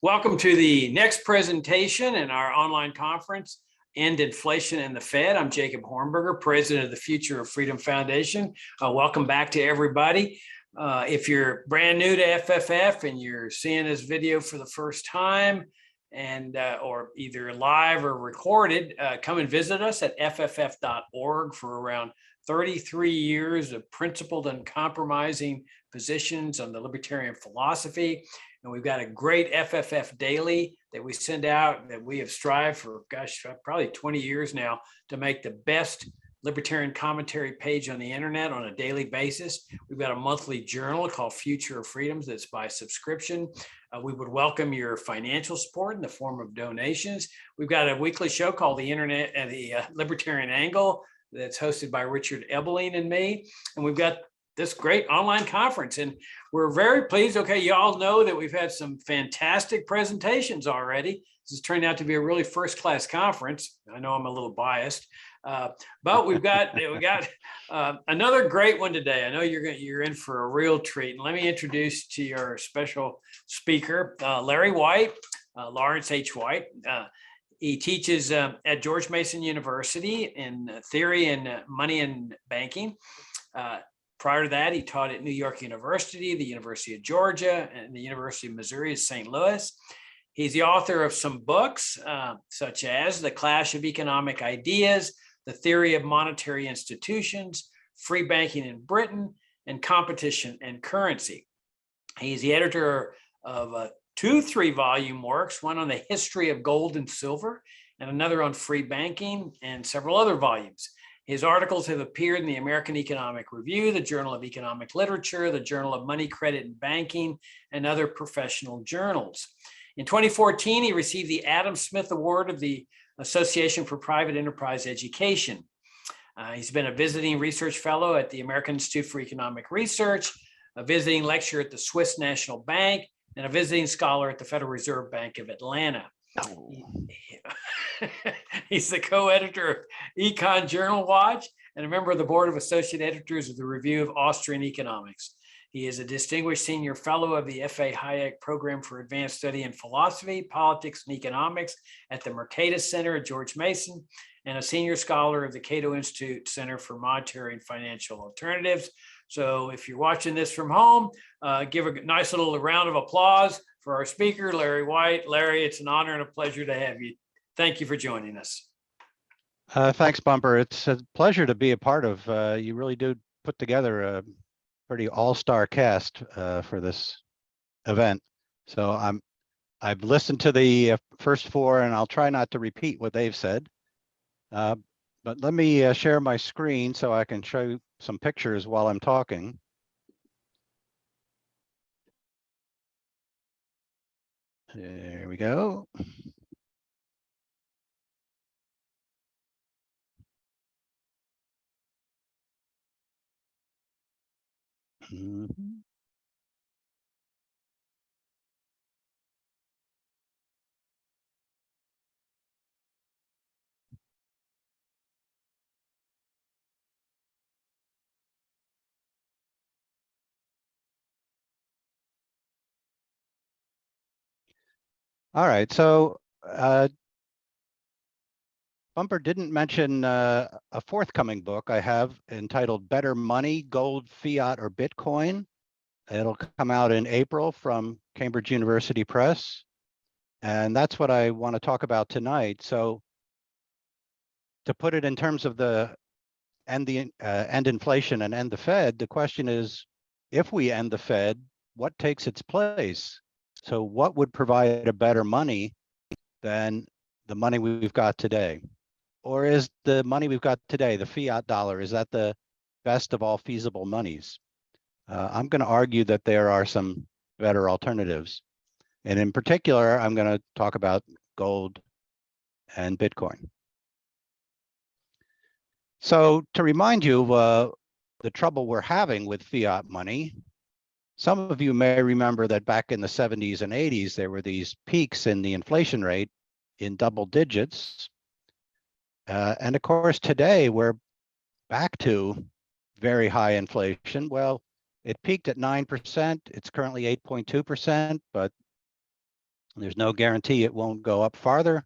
Welcome to the next presentation in our online conference, End Inflation and the Fed. I'm Jacob Hornberger, president of the Future of Freedom Foundation. Welcome back to everybody. If you're brand new to FFF and you're seeing this video for the first time, and or either live or recorded, come and visit us at fff.org for around 33 years of principled and uncompromising positions on the libertarian philosophy. And we've got a great FFF daily that we send out that we have strived for, probably 20 years now to make the best libertarian commentary page on the internet on a daily basis. We've got a monthly journal called Future of Freedoms that's by subscription. We would welcome your financial support in the form of donations. We've got a weekly show called the Libertarian Angle that's hosted by Richard Ebeling and me. And we've got this great online conference, and we're very pleased. Okay, you all know that we've had some fantastic presentations already. This has turned out to be a really first-class conference. I know I'm a little biased, but we've got another great one today. I know you're in for a real treat. And let me introduce to your special speaker, Larry White, Lawrence H. White. He teaches at George Mason University in theory and money and banking. Prior to that, he taught at New York University, the University of Georgia, and the University of Missouri at St. Louis. He's the author of some books, such as The Clash of Economic Ideas, The Theory of Monetary Institutions, Free Banking in Britain, and Competition and Currency. He's the editor of two 3-volume works, one on the history of gold and silver, and another on free banking, and several other volumes. His articles have appeared in the American Economic Review, the Journal of Economic Literature, the Journal of Money, Credit, and Banking, and other professional journals. In 2014, he received the Adam Smith Award of the Association for Private Enterprise Education. He's been a visiting research fellow at the American Institute for Economic Research, a visiting lecturer at the Swiss National Bank, and a visiting scholar at the Federal Reserve Bank of Atlanta. Oh. He's the co-editor of Econ Journal Watch and a member of the board of associate editors of the Review of Austrian Economics. He is a distinguished senior fellow of the F.A. Hayek Program for Advanced Study in Philosophy, Politics, and Economics at the Mercatus Center at George Mason, and a senior scholar of the Cato Institute Center for Monetary and Financial Alternatives. So if you're watching this from home, give a nice little round of applause for our speaker, Larry White. Larry, it's an honor and a pleasure to have you. Thank you for joining us. Thanks, Bumper. It's a pleasure to be a part of. You really do put together a pretty all-star cast for this event. So I've listened to the first 4, and I'll try not to repeat what they've said. But let me share my screen so I can show you some pictures while I'm talking. There we go. Mm-hmm. All right, so Bumper didn't mention a forthcoming book I have entitled Better Money, Gold, Fiat, or Bitcoin. It'll come out in April from Cambridge University Press. And that's what I want to talk about tonight. So to put it in terms of the end inflation and end the Fed, the question is, if we end the Fed, what takes its place? So what would provide a better money than the money we've got today? Or is the money we've got today, the fiat dollar, is that the best of all feasible monies? I'm going to argue that there are some better alternatives. And in particular, I'm going to talk about gold and Bitcoin. So to remind you of the trouble we're having with fiat money, some of you may remember that back in the 70s and 80s, there were these peaks in the inflation rate in double digits. And of course, today we're back to very high inflation. Well, it peaked at 9%. It's currently 8.2%, but there's no guarantee it won't go up farther.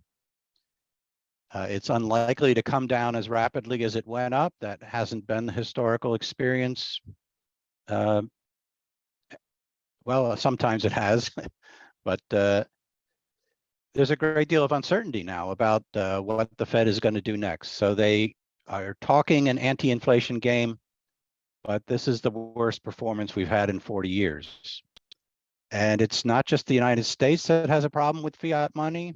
It's unlikely to come down as rapidly as it went up. That hasn't been the historical experience. Well, sometimes it has, but there's a great deal of uncertainty now about what the Fed is going to do next. So they are talking an anti-inflation game, but this is the worst performance we've had in 40 years. And it's not just the United States that has a problem with fiat money.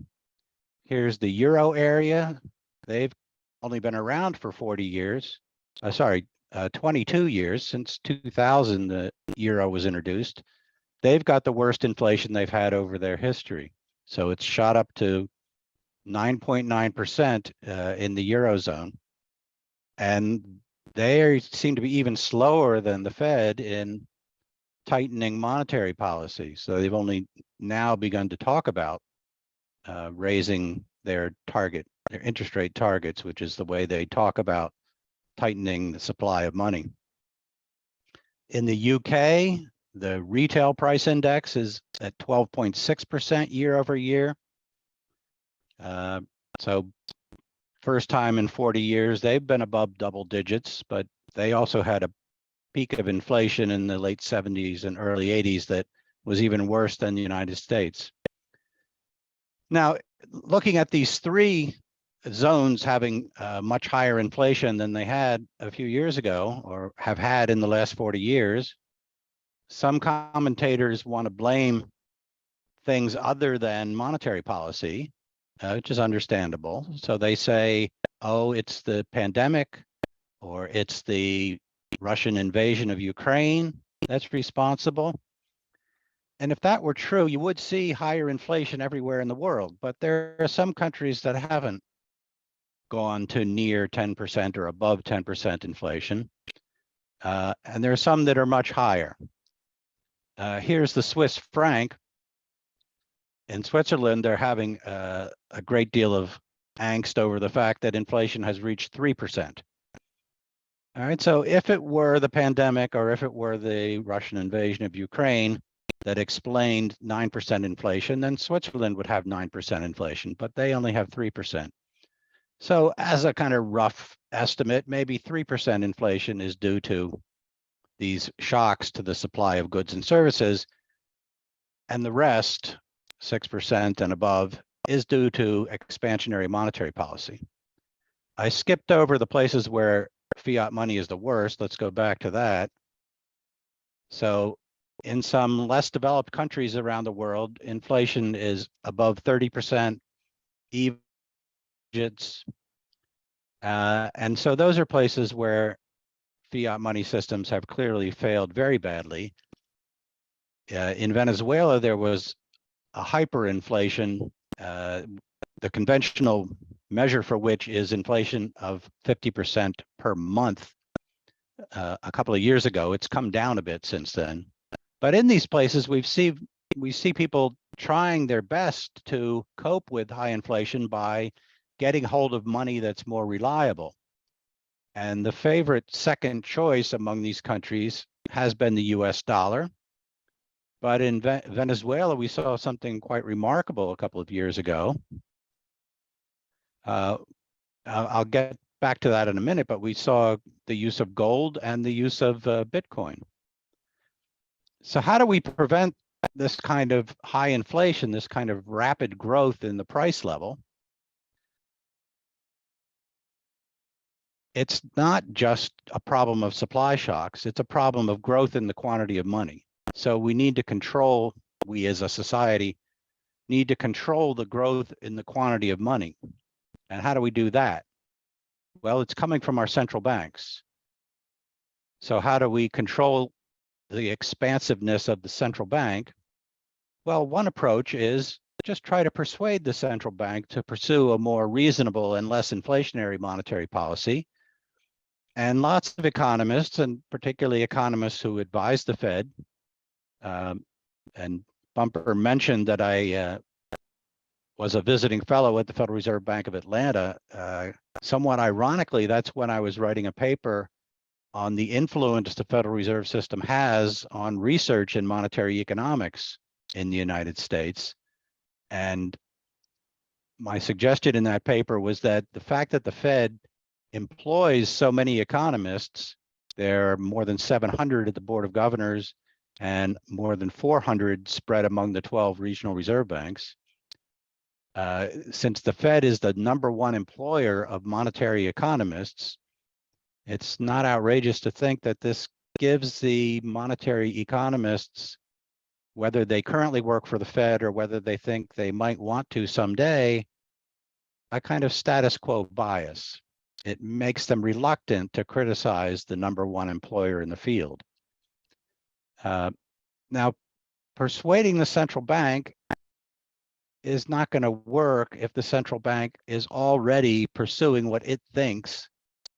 Here's the Euro area. They've only been around for 40 years. 22 years. Since 2000, the Euro was introduced. They've got the worst inflation they've had over their history. So it's shot up to 9.9% in the Eurozone. And they seem to be even slower than the Fed in tightening monetary policy. So they've only now begun to talk about raising their interest rate targets, which is the way they talk about tightening the supply of money. In the UK, the retail price index is at 12.6% year over year. So first time in 40 years, they've been above double digits, but they also had a peak of inflation in the late 70s and early 80s that was even worse than the United States. Now, looking at these three zones having much higher inflation than they had a few years ago or have had in the last 40 years, some commentators want to blame things other than monetary policy, which is understandable. So they say, oh, it's the pandemic, or it's the Russian invasion of Ukraine that's responsible. And if that were true, you would see higher inflation everywhere in the world. But there are some countries that haven't gone to near 10% or above 10% inflation. And there are some that are much higher. Here's the Swiss franc. In Switzerland, they're having a great deal of angst over the fact that inflation has reached 3%. All right, so if it were the pandemic or if it were the Russian invasion of Ukraine that explained 9% inflation, then Switzerland would have 9% inflation, but they only have 3%. So as a kind of rough estimate, maybe 3% inflation is due to these shocks to the supply of goods and services, and the rest, 6% and above, is due to expansionary monetary policy. I skipped over the places where fiat money is the worst. Let's go back to that. So in some less developed countries around the world, inflation is above 30%, even digits. And so those are places where fiat money systems have clearly failed very badly. In Venezuela, there was a hyperinflation, the conventional measure for which is inflation of 50% per month. A couple of years ago, it's come down a bit since then. But in these places, we see people trying their best to cope with high inflation by getting hold of money that's more reliable. And the favorite second choice among these countries has been the US dollar. But in Venezuela, we saw something quite remarkable a couple of years ago. I'll get back to that in a minute, but we saw the use of gold and the use of Bitcoin. So how do we prevent this kind of high inflation, this kind of rapid growth in the price level? It's not just a problem of supply shocks, it's a problem of growth in the quantity of money. So we need to control, we as a society need to control the growth in the quantity of money. And how do we do that? Well, it's coming from our central banks. So how do we control the expansiveness of the central bank? Well, one approach is just try to persuade the central bank to pursue a more reasonable and less inflationary monetary policy. And lots of economists, and particularly economists who advise the Fed, and Bumper mentioned that I was a visiting fellow at the Federal Reserve Bank of Atlanta. Somewhat ironically, that's when I was writing a paper on the influence the Federal Reserve System has on research in monetary economics in the United States. And my suggestion in that paper was that the fact that the Fed employs so many economists, there are more than 700 at the Board of Governors and more than 400 spread among the 12 regional reserve banks. Since the Fed is the #1 employer of monetary economists, it's not outrageous to think that this gives the monetary economists, whether they currently work for the Fed or whether they think they might want to someday, a kind of status quo bias. It makes them reluctant to criticize the #1 employer in the field. Now, persuading the central bank is not going to work if the central bank is already pursuing what it thinks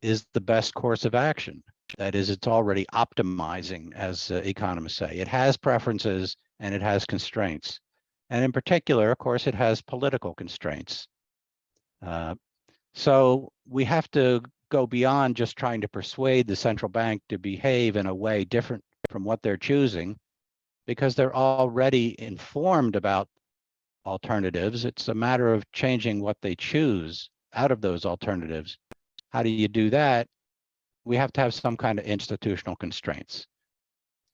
is the best course of action. That is, it's already optimizing, as economists say. It has preferences and it has constraints. And in particular, of course, it has political constraints. So we have to go beyond just trying to persuade the central bank to behave in a way different from what they're choosing, because they're already informed about alternatives. It's a matter of changing what they choose out of those alternatives. How do you do that? We have to have some kind of institutional constraints.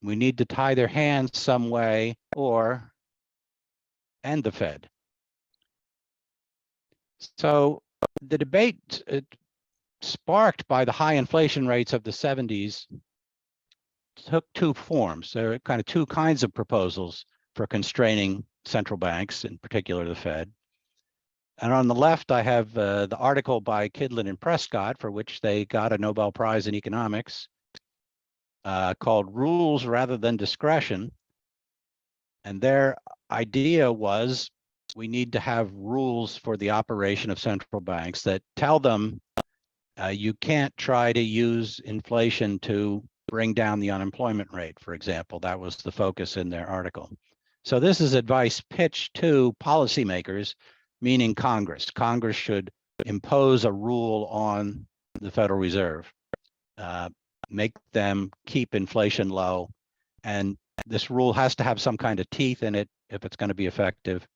We need to tie their hands some way or end the Fed. So the debate sparked by the high inflation rates of the 70s took two forms. There are kind of two kinds of proposals for constraining central banks, in particular the Fed. And on the left, I have the article by Kydland and Prescott, for which they got a Nobel Prize in economics, called Rules Rather Than Discretion. And their idea was we need to have rules for the operation of central banks that tell them you can't try to use inflation to bring down the unemployment rate, for example. That was the focus in their article. So this is advice pitched to policymakers, meaning Congress. Congress should impose a rule on the Federal Reserve, make them keep inflation low. And this rule has to have some kind of teeth in it if it's going to be effective.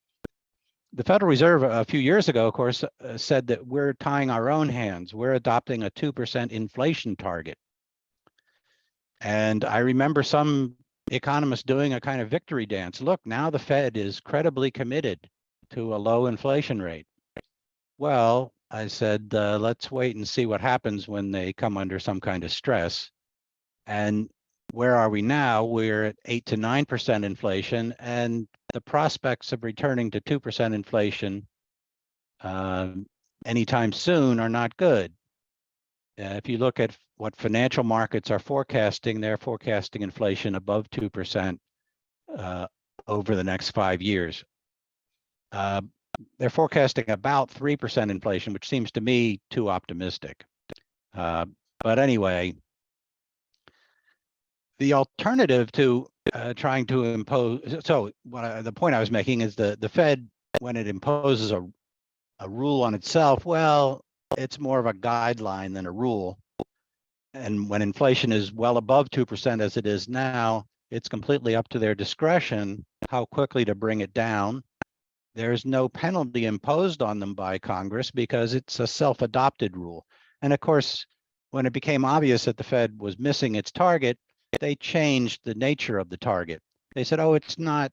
The Federal Reserve a few years ago, of course, said that we're tying our own hands. We're adopting a 2% inflation target. And I remember some economists doing a kind of victory dance. Look, now the Fed is credibly committed to a low inflation rate. Well, I said, let's wait and see what happens when they come under some kind of stress. And where are we now? We're at 8 to 9% inflation, and the prospects of returning to 2% inflation anytime soon are not good. If you look at what financial markets are forecasting, they're forecasting inflation above 2% over the next 5 years. They're forecasting about 3% inflation, which seems to me too optimistic. But anyway, the alternative to trying to impose, so the point I was making is the Fed, when it imposes a rule on itself, well, it's more of a guideline than a rule. And when inflation is well above 2% as it is now, it's completely up to their discretion how quickly to bring it down. There's no penalty imposed on them by Congress because it's a self-adopted rule. And of course, when it became obvious that the Fed was missing its target, they changed the nature of the target. They said, oh, it's not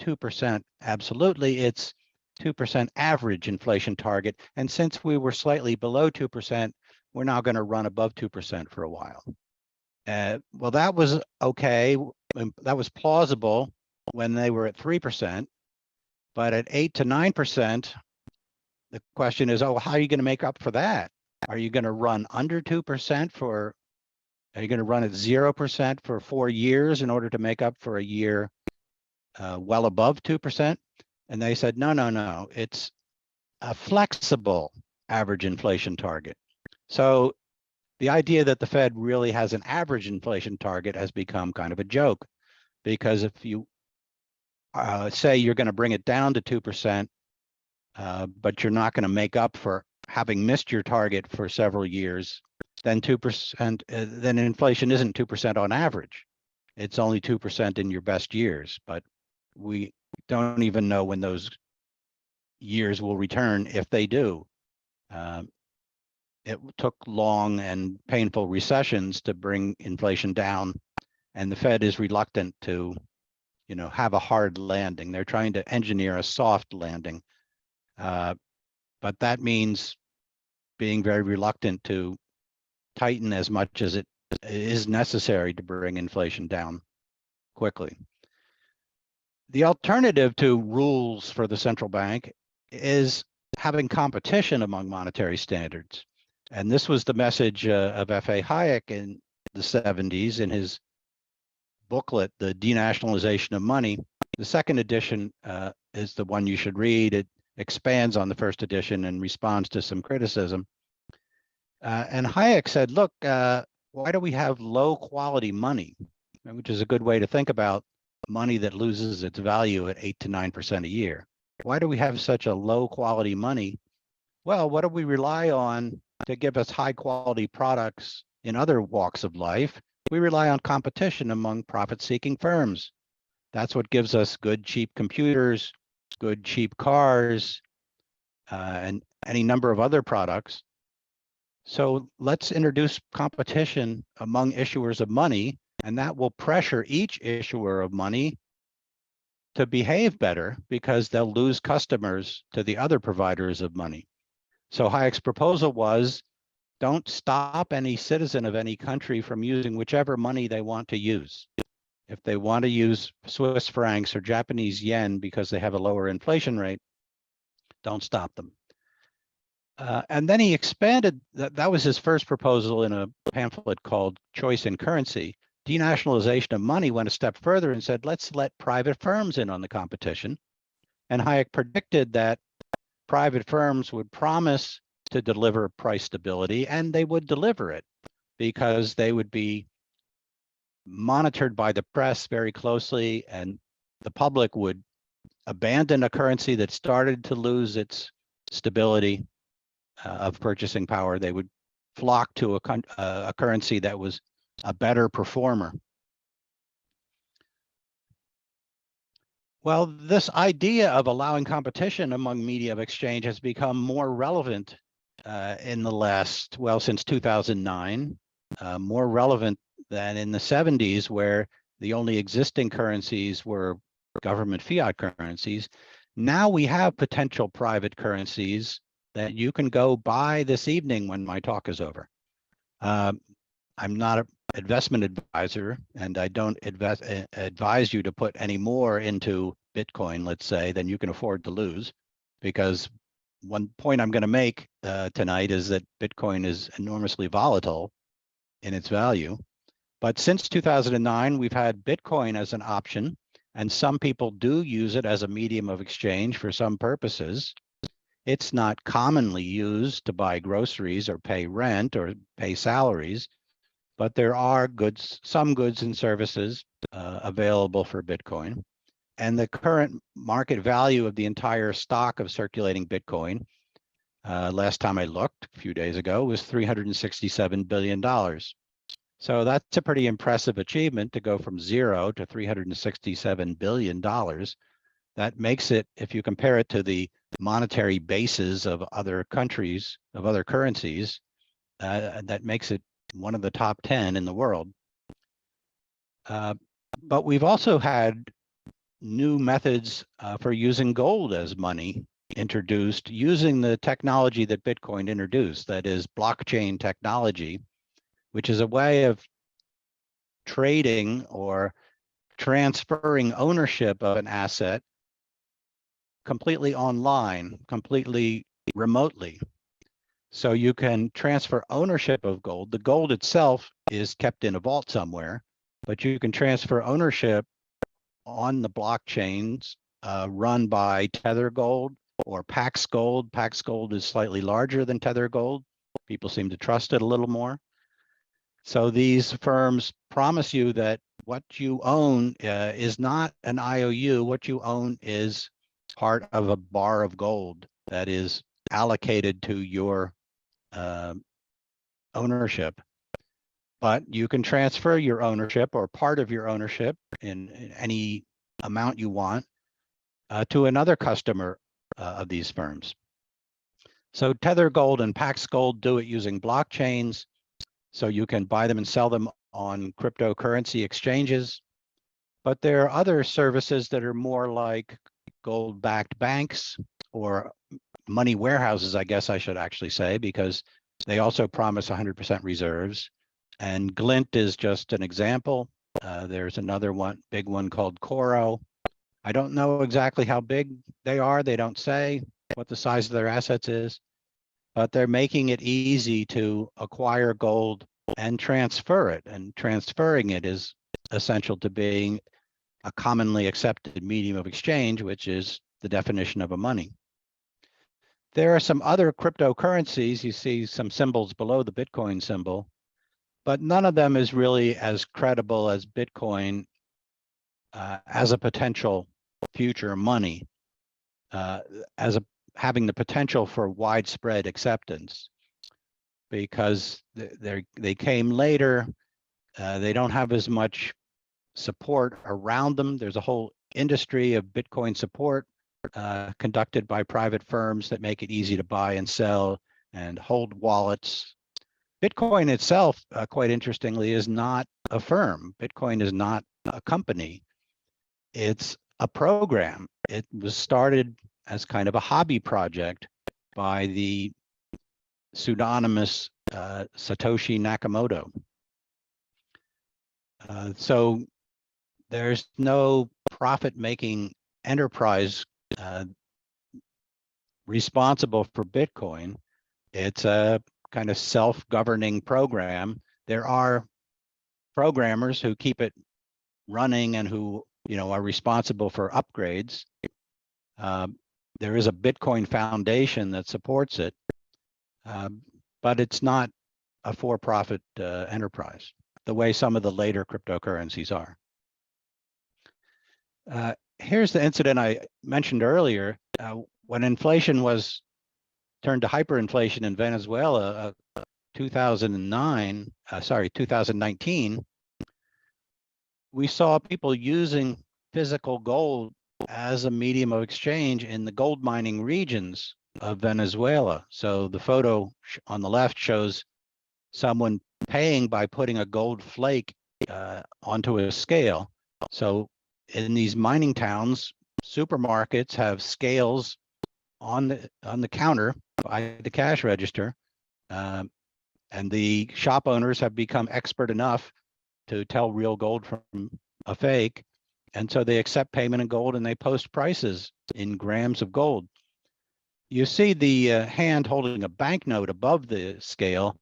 2% absolutely, it's 2% average inflation target. And since we were slightly below 2%, we're now going to run above 2% for a while. Well, that was okay. That was plausible when they were at 3%. But at 8 to 9%, the question is, oh, how are you going to make up for that? Are you going to run under 2% for, are you going to run at 0% for 4 years in order to make up for a year well above 2%? And they said, no, it's a flexible average inflation target. So the idea that the Fed really has an average inflation target has become kind of a joke, because if you say you're going to bring it down to 2%, but you're not going to make up for having missed your target for several years, then 2%, then inflation isn't 2% on average. It's only 2% in your best years, but we don't even know when those years will return, if they do. It took long and painful recessions to bring inflation down, and the Fed is reluctant to, have a hard landing. They're trying to engineer a soft landing, but that means being very reluctant to tighten as much as it is necessary to bring inflation down quickly. The alternative to rules for the central bank is having competition among monetary standards. And this was the message of F.A. Hayek in the 70s in his booklet, The Denationalization of Money. The second edition is the one you should read. It expands on the first edition and responds to some criticism. And Hayek said, look, why do we have low quality money, which is a good way to think about money that loses its value at 8 to 9% a year? Why do we have such a low quality money? Well, what do we rely on to give us high quality products in other walks of life? We rely on competition among profit-seeking firms. That's what gives us good, cheap computers, good, cheap cars, and any number of other products. So let's introduce competition among issuers of money, and that will pressure each issuer of money to behave better because they'll lose customers to the other providers of money. So Hayek's proposal was, don't stop any citizen of any country from using whichever money they want to use. If they want to use Swiss francs or Japanese yen because they have a lower inflation rate, don't stop them. And then he expanded, that was his first proposal in a pamphlet called Choice in Currency. Denationalization of money went a step further and said, let's let private firms in on the competition. And Hayek predicted that private firms would promise to deliver price stability, and they would deliver it because they would be monitored by the press very closely, and the public would abandon a currency that started to lose its stability of purchasing power. They would flock to a currency that was a better performer. Well, this idea of allowing competition among media of exchange has become more relevant in the last, well, since 2009, more relevant than in the 70s, where the only existing currencies were government fiat currencies. Now we have potential private currencies that you can go buy this evening when my talk is over. I'm not an investment advisor, and I don't advise you to put any more into Bitcoin, let's say, than you can afford to lose, because one point I'm going to make tonight is that Bitcoin is enormously volatile in its value. But since 2009, we've had Bitcoin as an option, and some people do use it as a medium of exchange for some purposes. It's not commonly used to buy groceries or pay rent or pay salaries, but there are some goods and services available for Bitcoin. And the current market value of the entire stock of circulating Bitcoin, last time I looked a few days ago, was $367 billion. So that's a pretty impressive achievement to go from zero to $367 billion. That makes it, if you compare it to the monetary bases of other countries, of other currencies, that makes it one of the top 10 in the world. But we've also had new methods for using gold as money introduced using the technology that Bitcoin introduced, that is blockchain technology, which is a way of trading or transferring ownership of an asset completely online, completely remotely. So you can transfer ownership of gold. The gold itself is kept in a vault somewhere, but you can transfer ownership on the blockchains run by Tether Gold or Pax Gold. Pax Gold is slightly larger than Tether Gold. People seem to trust it a little more. So these firms promise you that what you own is not an IOU. What you own is part of a bar of gold that is allocated to your ownership, but you can transfer your ownership or part of your ownership in any amount you want to another customer of these firms. So Tether Gold and Pax Gold do it using blockchains, so you can buy them and sell them on cryptocurrency exchanges. But there are other services that are more like gold-backed banks or money warehouses, I guess I should actually say, because they also promise 100% reserves. And Glint is just an example. There's another one, big one called Coro. I don't know exactly how big they are. They don't say what the size of their assets is, but they're making it easy to acquire gold and transfer it. And transferring it is essential to being a commonly accepted medium of exchange, which is the definition of a money. There are some other cryptocurrencies. You see some symbols below the Bitcoin symbol, but none of them is really as credible as Bitcoin as a potential future money, having the potential for widespread acceptance, because they came later. They don't have as much support around them. There's a whole industry of Bitcoin support conducted by private firms that make it easy to buy and sell and hold wallets. Bitcoin itself, quite interestingly, is not a firm. Bitcoin is not a company. It's a program. It was started as kind of a hobby project by the pseudonymous Satoshi Nakamoto. So there's no profit-making enterprise responsible for Bitcoin. It's a kind of self-governing program. There are programmers who keep it running and who are responsible for upgrades. There is a Bitcoin Foundation that supports it, but it's not a for-profit enterprise the way some of the later cryptocurrencies are. Here's the incident I mentioned earlier. When inflation was turned to hyperinflation in Venezuela, 2019, we saw people using physical gold as a medium of exchange in the gold mining regions of Venezuela. So the photo on the left shows someone paying by putting a gold flake onto a scale. So in these mining towns, supermarkets have scales on the counter by the cash register, and the shop owners have become expert enough to tell real gold from a fake, and so they accept payment in gold and they post prices in grams of gold. You see the hand holding a banknote above the scale.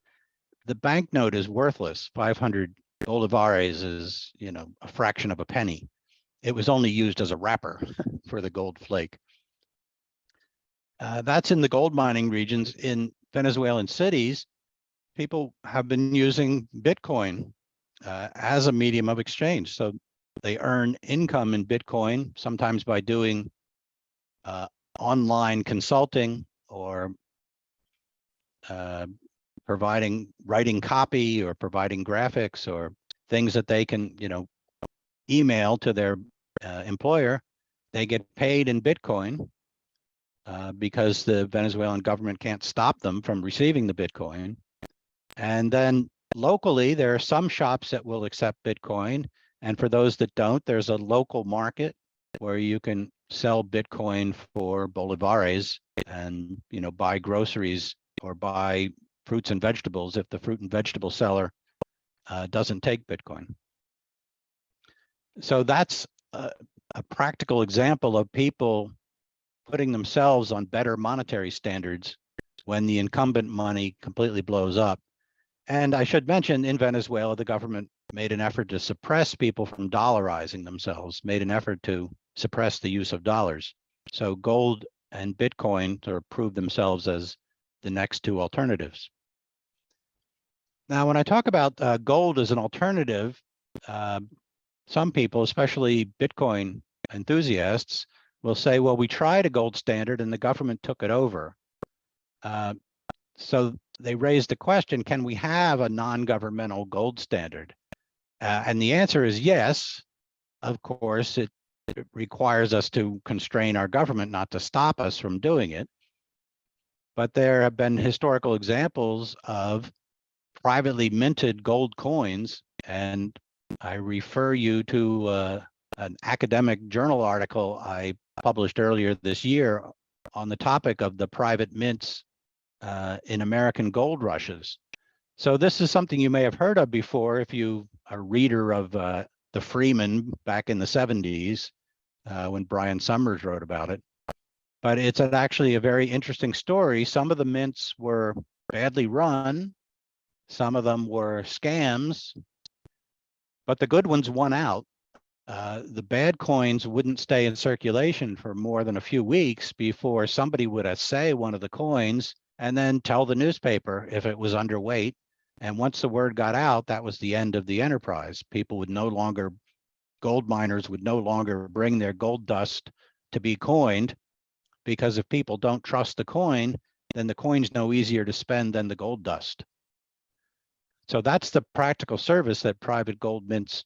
The banknote is worthless. 500 bolivares is, a fraction of a penny. It was only used as a wrapper for the gold flake. That's in the gold mining regions. In Venezuelan cities, people have been using Bitcoin as a medium of exchange. So they earn income in Bitcoin, sometimes by doing online consulting or writing copy or providing graphics or things that they can, email to their employer. They get paid in Bitcoin because the Venezuelan government can't stop them from receiving the Bitcoin. And then locally, there are some shops that will accept Bitcoin. And for those that don't, there's a local market where you can sell Bitcoin for bolivares and, buy groceries or buy fruits and vegetables if the fruit and vegetable seller doesn't take Bitcoin. So that's a practical example of people putting themselves on better monetary standards when the incumbent money completely blows up. And I should mention, in Venezuela, the government made an effort to suppress people from dollarizing themselves, made an effort to suppress the use of dollars. So gold and Bitcoin sort of proved themselves as the next two alternatives. Now, when I talk about gold as an alternative, some people, especially Bitcoin enthusiasts, will say, well, we tried a gold standard and the government took it over. So they raised the question, can we have a non-governmental gold standard? And the answer is yes. Of course, it requires us to constrain our government not to stop us from doing it. But there have been historical examples of privately minted gold coins, and I refer you to an academic journal article I published earlier this year on the topic of the private mints in American gold rushes. So this is something you may have heard of before if you are a reader of the Freeman back in the 70s when Brian Summers wrote about it. But it's actually a very interesting story. Some of the mints were badly run. Some of them were scams, but the good ones won out. The bad coins wouldn't stay in circulation for more than a few weeks before somebody would assay one of the coins and then tell the newspaper if it was underweight. And once the word got out, that was the end of the enterprise. People would no longer, gold miners would no longer bring their gold dust to be coined, because if people don't trust the coin, then the coin's no easier to spend than the gold dust. So that's the practical service that private gold mints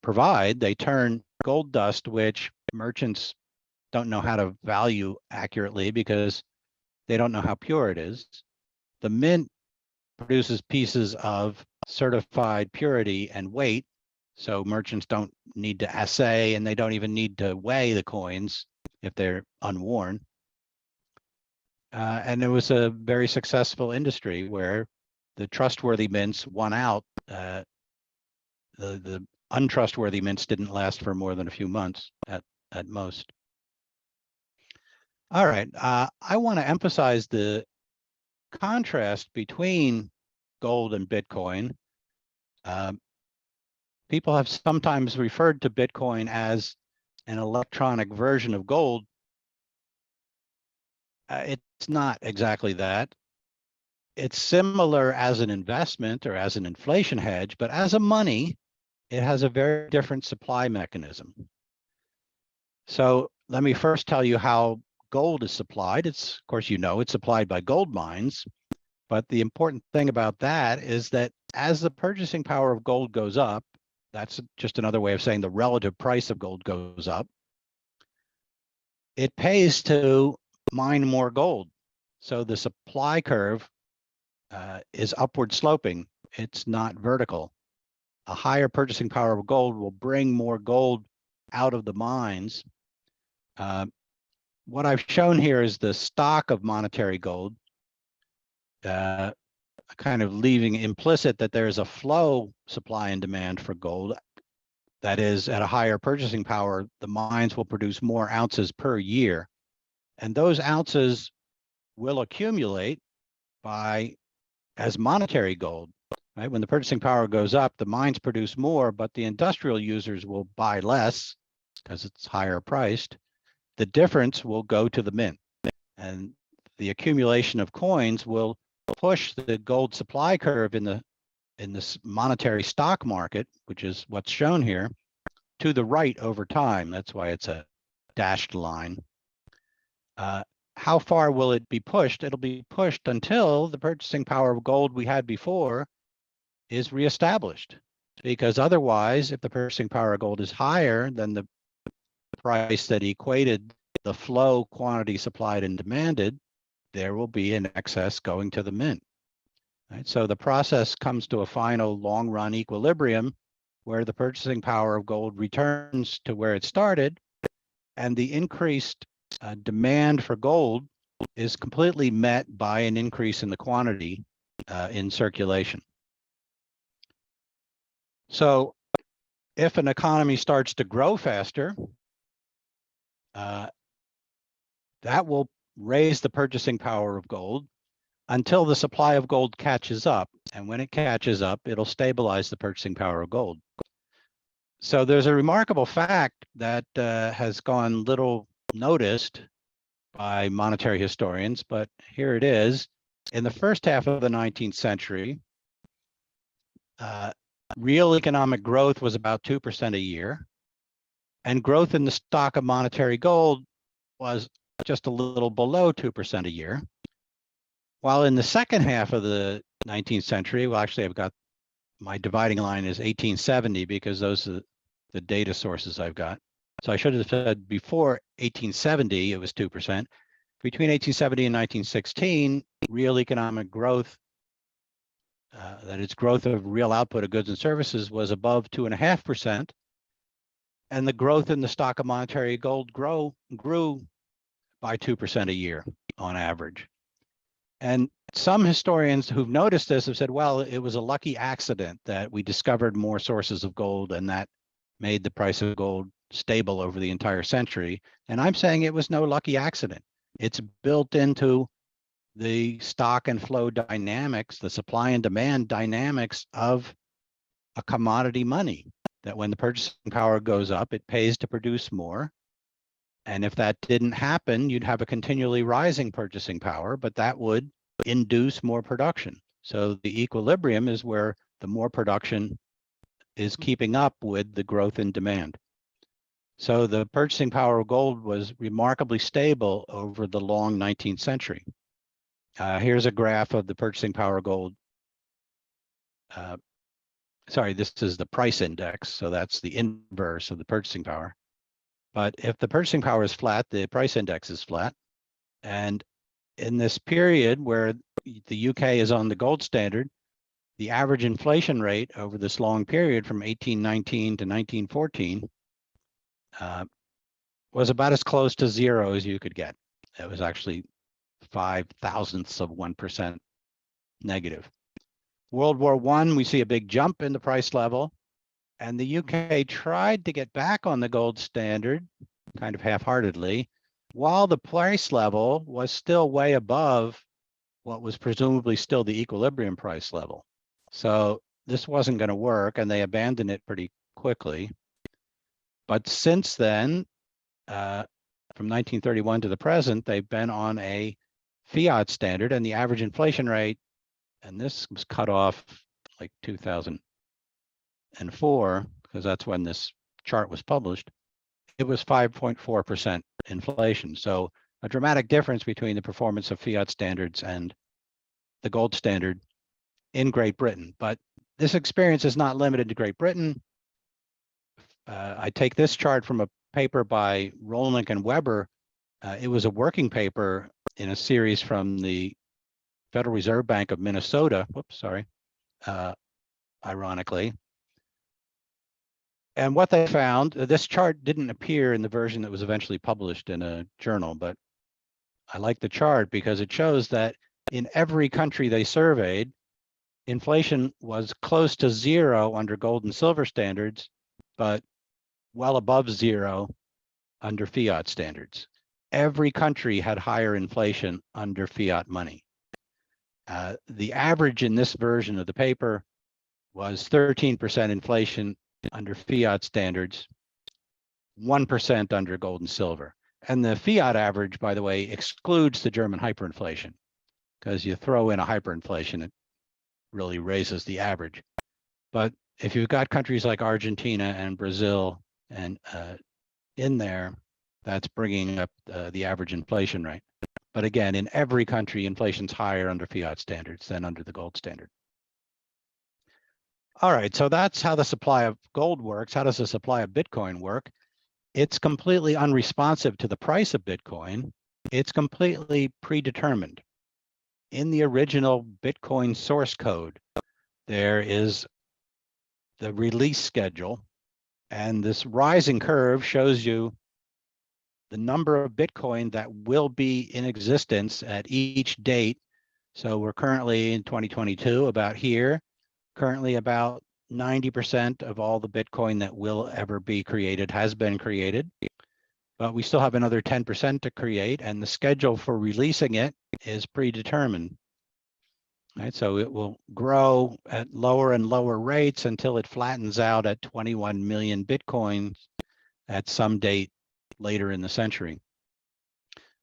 provide. They turn gold dust, which merchants don't know how to value accurately because they don't know how pure it is. The mint produces pieces of certified purity and weight, so merchants don't need to assay, and they don't even need to weigh the coins if they're unworn. And it was a very successful industry where the trustworthy mints won out. The untrustworthy mints didn't last for more than a few months at most. All right, I want to emphasize the contrast between gold and Bitcoin. People have sometimes referred to Bitcoin as an electronic version of gold. It's not exactly that. It's similar as an investment or as an inflation hedge, but as a money, it has a very different supply mechanism. So let me first tell you how gold is supplied. It's, of course, you know, it's supplied by gold mines. But the important thing about that is that as the purchasing power of gold goes up, that's just another way of saying the relative price of gold goes up, it pays to mine more gold. So the supply curve is upward sloping. It's not vertical. A higher purchasing power of gold will bring more gold out of the mines. What I've shown here is the stock of monetary gold, kind of leaving implicit that there's a flow supply and demand for gold. That is, at a higher purchasing power, the mines will produce more ounces per year. And those ounces will accumulate as monetary gold. Right? When the purchasing power goes up, the mines produce more, but the industrial users will buy less because it's higher priced. The difference will go to the mint, and the accumulation of coins will push the gold supply curve in this monetary stock market, which is what's shown here, to the right over time. That's why it's a dashed line. How far will it be pushed? It'll be pushed until the purchasing power of gold we had before is reestablished, because otherwise, if the purchasing power of gold is higher than the price that equated the flow quantity supplied and demanded, there will be an excess going to the mint. Right? So the process comes to a final long-run equilibrium where the purchasing power of gold returns to where it started, and the increased demand for gold is completely met by an increase in the quantity in circulation. So if an economy starts to grow faster, that will raise the purchasing power of gold until the supply of gold catches up. And when it catches up, it'll stabilize the purchasing power of gold. So there's a remarkable fact that has gone little noticed by monetary historians, but here it is. In the first half of the 19th century, real economic growth was about 2% a year, and growth in the stock of monetary gold was just a little below 2% a year. While in the second half of the 19th century, well, actually, I've got my dividing line is 1870 because those are the data sources I've got. So I should have said before 1870, it was 2%. Between 1870 and 1916, real economic growth, that is growth of real output of goods and services, was above 2.5%. And the growth in the stock of monetary gold grew by 2% a year on average. And some historians who've noticed this have said, well, it was a lucky accident that we discovered more sources of gold and that made the price of gold stable over the entire century. And I'm saying it was no lucky accident. It's built into the stock and flow dynamics, the supply and demand dynamics of a commodity money, that when the purchasing power goes up, it pays to produce more. And if that didn't happen, you'd have a continually rising purchasing power, but that would induce more production. So the equilibrium is where the more production is keeping up with the growth in demand. So the purchasing power of gold was remarkably stable over the long 19th century. Here's a graph of the purchasing power of gold. Sorry, this is the price index. So that's the inverse of the purchasing power. But if the purchasing power is flat, the price index is flat. And in this period where the UK is on the gold standard, the average inflation rate over this long period from 1819 to 1914 was about as close to zero as you could get. It was actually 0.005% negative. World War I, we see a big jump in the price level, and the UK tried to get back on the gold standard, kind of half-heartedly, while the price level was still way above what was presumably still the equilibrium price level. So this wasn't going to work, and they abandoned it pretty quickly. But since then, from 1931 to the present, they've been on a fiat standard, and the average inflation rate, and this was cut off like 2004, because that's when this chart was published, it was 5.4% inflation. So a dramatic difference between the performance of fiat standards and the gold standard in Great Britain. But this experience is not limited to Great Britain. I take this chart from a paper by Rolnick and Weber. It was a working paper in a series from the Federal Reserve Bank of Minnesota. Whoops, sorry. Ironically. And what they found, this chart didn't appear in the version that was eventually published in a journal, but I like the chart because it shows that in every country they surveyed, inflation was close to zero under gold and silver standards, but well above zero under fiat standards. Every country had higher inflation under fiat money. The average in this version of the paper was 13% inflation under fiat standards, 1% under gold and silver. And the fiat average, by the way, excludes the German hyperinflation, because you throw in a hyperinflation, it really raises the average. But if you've got countries like Argentina and Brazil and in there, that's bringing up the average inflation rate. But again, in every country, inflation's higher under fiat standards than under the gold standard. All right, so that's how the supply of gold works. How does the supply of Bitcoin work? It's completely unresponsive to the price of Bitcoin. It's completely predetermined. In the original Bitcoin source code, there is the release schedule, and this rising curve shows you the number of Bitcoin that will be in existence at each date. So we're currently in 2022, about here. Currently about 90% of all the Bitcoin that will ever be created has been created, but we still have another 10% to create, and the schedule for releasing it is predetermined. Right, so it will grow at lower and lower rates until it flattens out at 21 million Bitcoins at some date later in the century.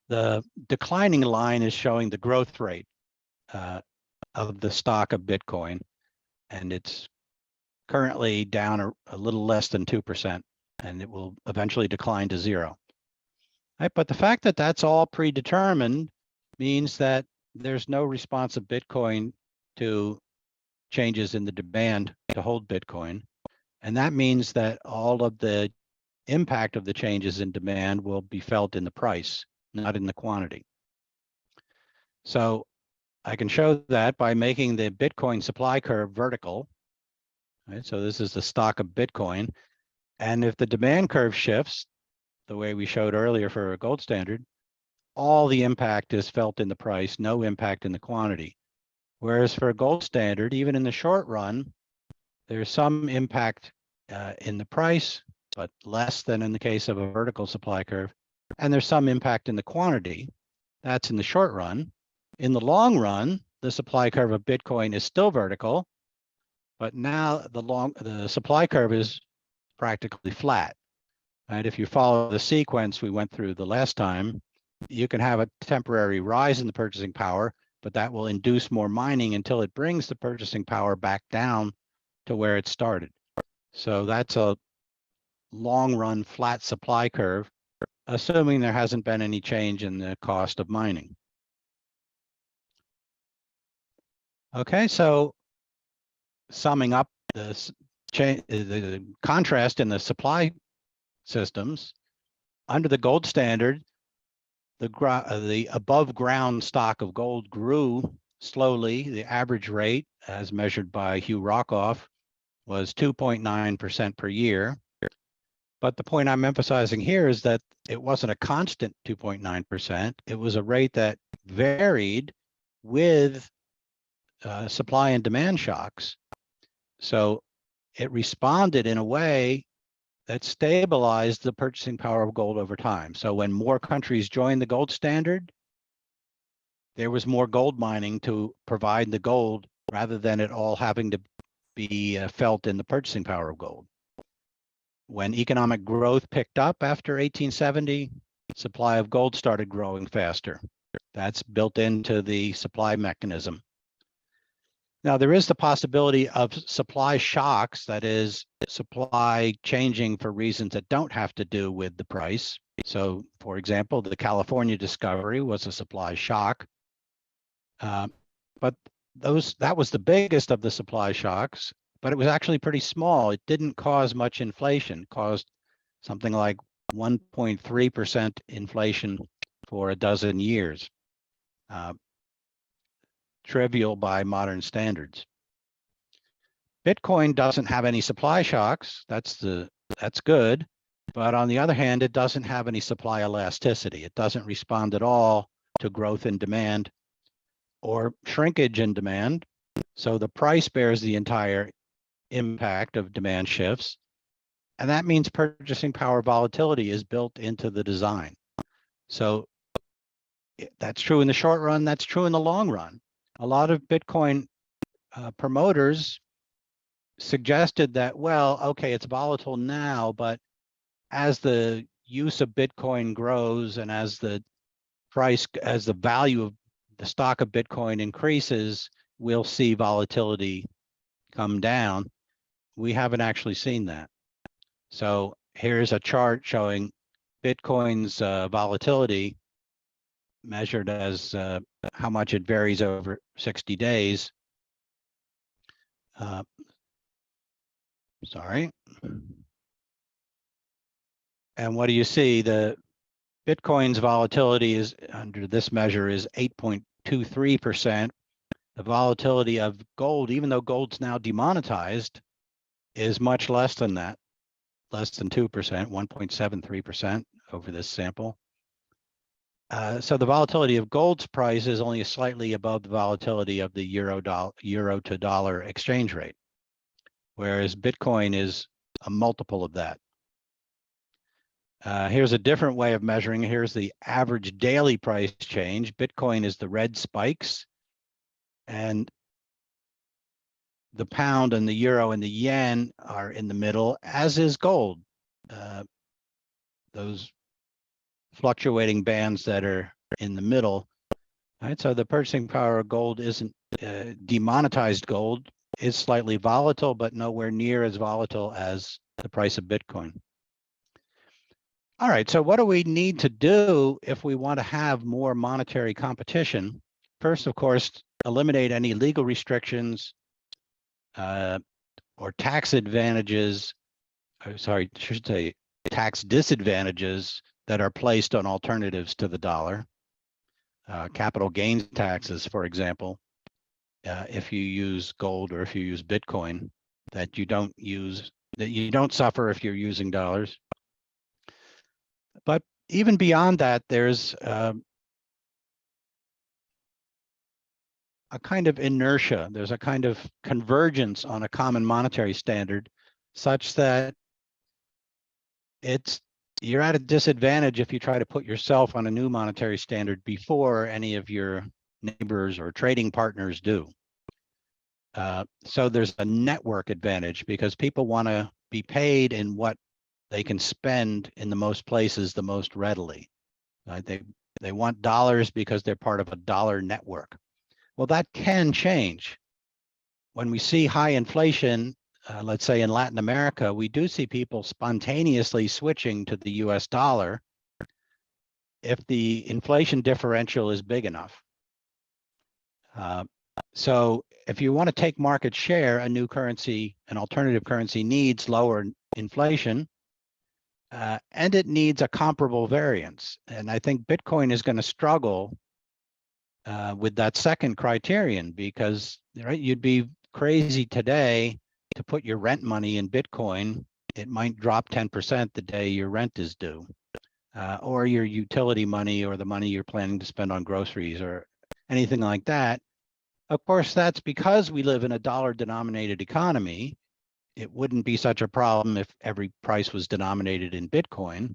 The declining line is showing the growth rate of the stock of Bitcoin, and it's currently down a little less than 2%, and it will eventually decline to zero. Right, but the fact that that's all predetermined means that there's no response of Bitcoin to changes in the demand to hold Bitcoin. And that means that all of the impact of the changes in demand will be felt in the price, not in the quantity. So I can show that by making the Bitcoin supply curve vertical. Right? So this is the stock of Bitcoin. And if the demand curve shifts, the way we showed earlier for a gold standard, all the impact is felt in the price, no impact in the quantity. Whereas for a gold standard, even in the short run, there's some impact in the price, but less than in the case of a vertical supply curve. And there's some impact in the quantity. That's in the short run. In the long run, the supply curve of Bitcoin is still vertical, but now the supply curve is practically flat. Right? If you follow the sequence we went through the last time, you can have a temporary rise in the purchasing power, but that will induce more mining until it brings the purchasing power back down to where it started. So that's a long run flat supply curve, assuming there hasn't been any change in the cost of mining. Okay, so summing up the contrast in the supply systems, under the gold standard, the above ground stock of gold grew slowly. The average rate, as measured by Hugh Rockoff, was 2.9% per year. But the point I'm emphasizing here is that it wasn't a constant 2.9%. It was a rate that varied with supply and demand shocks. So it responded in a way that stabilized the purchasing power of gold over time. So when more countries joined the gold standard, there was more gold mining to provide the gold rather than it all having to be felt in the purchasing power of gold. When economic growth picked up after 1870, supply of gold started growing faster. That's built into the supply mechanism. Now, there is the possibility of supply shocks, that is, supply changing for reasons that don't have to do with the price. So, for example, the California discovery was a supply shock. But that was the biggest of the supply shocks, but it was actually pretty small. It didn't cause much inflation. It caused something like 1.3% inflation for a dozen years. Trivial by modern standards. Bitcoin doesn't have any supply shocks. That's good. But on the other hand, it doesn't have any supply elasticity. It doesn't respond at all to growth in demand or shrinkage in demand. So the price bears the entire impact of demand shifts. And that means purchasing power volatility is built into the design. So that's true in the short run. That's true in the long run. A lot of Bitcoin promoters suggested that, well, okay, it's volatile now, but as the use of Bitcoin grows and as the value of the stock of Bitcoin increases, we'll see volatility come down. We haven't actually seen that. So here's a chart showing Bitcoin's volatility measured as how much it varies over 60 days. Sorry. And what do you see? The Bitcoin's volatility is, under this measure, is 8.23%. The volatility of gold, even though gold's now demonetized, is much less than that, less than 2%, 1.73% over this sample. So the volatility of gold's price is only slightly above the volatility of the euro to dollar exchange rate, whereas Bitcoin is a multiple of that. Here's a different way of measuring. Here's the average daily price change. Bitcoin is the red spikes, and the pound and the euro and the yen are in the middle, as is gold. Those fluctuating bands that are in the middle. Right, so the purchasing power of gold isn't demonetized gold is slightly volatile, but nowhere near as volatile as the price of Bitcoin. All right, so what do we need to do if we want to have more monetary competition First, of course, eliminate any legal restrictions or tax advantages. Sorry, I should say tax disadvantages that are placed on alternatives to the dollar. Capital gains taxes, for example, if you use gold or if you use Bitcoin, that you don't suffer if you're using dollars. But even beyond that, there's a kind of inertia. There's a kind of convergence on a common monetary standard, such that you're at a disadvantage if you try to put yourself on a new monetary standard before any of your neighbors or trading partners do. So there's a network advantage because people want to be paid in what they can spend in the most places the most readily. They want dollars because they're part of a dollar network. Well, that can change. When we see high inflation, let's say in Latin America, we do see people spontaneously switching to the US dollar if the inflation differential is big enough. So if you want to take market share, a new currency, an alternative currency needs lower inflation, and it needs a comparable variance. And I think Bitcoin is going to struggle with that second criterion because you'd be crazy today to put your rent money in Bitcoin. It might drop 10% the day your rent is due, or your utility money or the money you're planning to spend on groceries or anything like that. Of course, that's because we live in a dollar-denominated economy. It wouldn't be such a problem if every price was denominated in Bitcoin,